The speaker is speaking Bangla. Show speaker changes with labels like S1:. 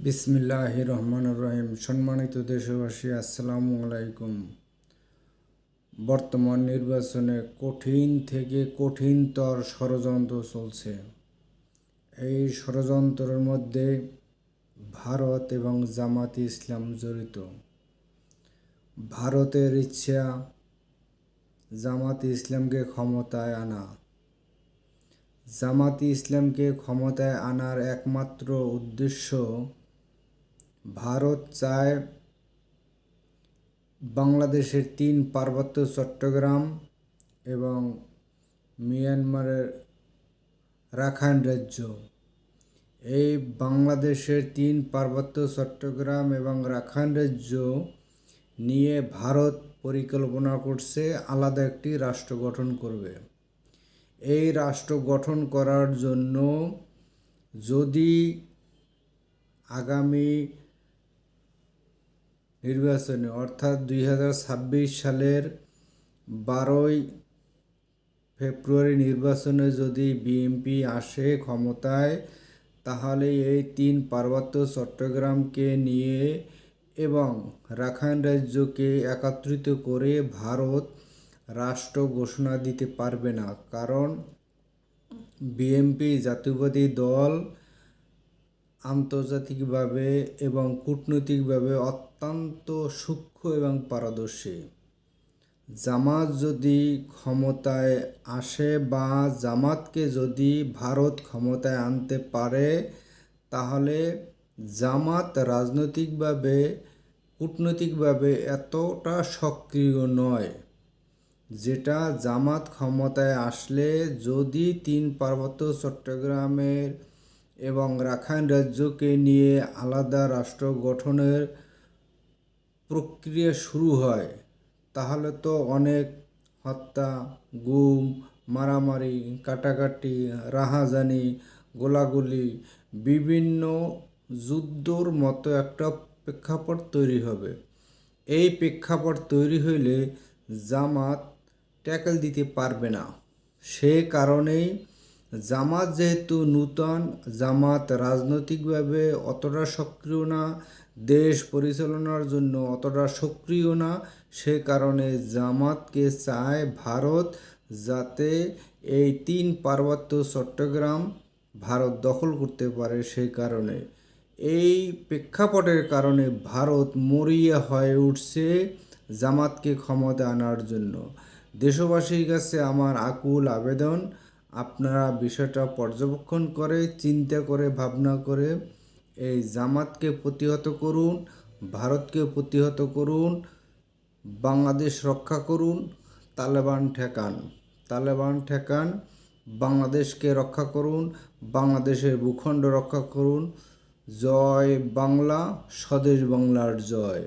S1: বিসমিল্লাহির রহমানির রহিম। সম্মানিত দেশবাসী, আসসালামু আলাইকুম। বর্তমান নির্বাচনে কঠিন থেকে কঠিনতর ষড়যন্ত্র চলছে। এই ষড়যন্ত্রের মধ্যে ভারত এবং জামাতে ইসলাম জড়িত। ভারতের ইচ্ছা জামাতে ইসলামকে ক্ষমতায় আনা। জামাতে ইসলামকে ক্ষমতায় আনার একমাত্র উদ্দেশ্য, ভারত চায় বাংলাদেশের 3 পার্বত্য চট্টগ্রাম এবং মিয়ানমারের রাখাইন রাজ্য। এই বাংলাদেশের 3 পার্বত্য চট্টগ্রাম এবং রাখাইন রাজ্য নিয়ে ভারত পরিকল্পনা করছে আলাদা একটি রাষ্ট্র গঠন করবে। এই রাষ্ট্র গঠন করার জন্য যদি আগামী নির্বাচনে অর্থাৎ 2026 সালের 12ই ফেব্রুয়ারি নির্বাচনে যদি বিএনপি আসে ক্ষমতায়, তাহলে এই 3 পার্বত্য চট্টগ্রামকে নিয়ে এবং রাখাইন রাজ্যকে একত্রিত করে ভারত রাষ্ট্র ঘোষণা দিতে পারবে না। কারণ বিএনপি জাতীয়বাদী দল আন্তর্জাতিকভাবে এবং কূটনৈতিকভাবে অত্যন্ত সূক্ষ্ম এবং পারদর্শী। জামাত যদি ক্ষমতায় আসে বা জামাতকে যদি ভারত ক্ষমতায় আনতে পারে, তাহলে জামাত রাজনৈতিকভাবে কূটনৈতিকভাবে এতটা সক্রিয় নয়। যেটা জামাত ক্ষমতায় আসলে যদি 3 পার্বত্য চট্টগ্রামের এবং রাখাইন রাজ্যকে নিয়ে আলাদা রাষ্ট্র গঠনের প্রক্রিয়া শুরু হয়, তাহলে তো অনেক হত্যা, গুম, মারামারি, কাটাকাটি, রাহাজানি, গোলাগুলি, বিভিন্ন যুদ্ধর মতো একটা প্রেক্ষাপট তৈরি হবে। এই প্রেক্ষাপট তৈরি হইলে জামাত ট্যাকেল দিতে পারবে না। সে কারণেই জামাত যেহেতু নূতন, জামাত রাজনৈতিকভাবে অতটা সক্রিয় না, দেশ পরিচালনার জন্য অতটা সক্রিয় না, সে কারণে জামাতকে চায় ভারত যাতে এই 3 পার্বত্য চট্টগ্রাম ভারত দখল করতে পারে। সেই কারণে এই প্রেক্ষাপটের কারণে ভারত মরিয়া হয়ে উঠছে জামাতকে ক্ষমতা আনার জন্য। দেশবাসীর কাছে আমার আকুল আবেদন, আপনারা বিষয়টা পর্যবেক্ষণ করে, চিন্তা করে, ভাবনা করে এই জামাতকে প্রতিহত করুন, ভারতকে প্রতিহত করুন, বাংলাদেশ রক্ষা করুন, তালেবান ঠেকান, বাংলাদেশকে রক্ষা করুন, বাংলাদেশের ভূখণ্ড রক্ষা করুন। জয় বাংলা, স্বদেশ বাংলার জয়।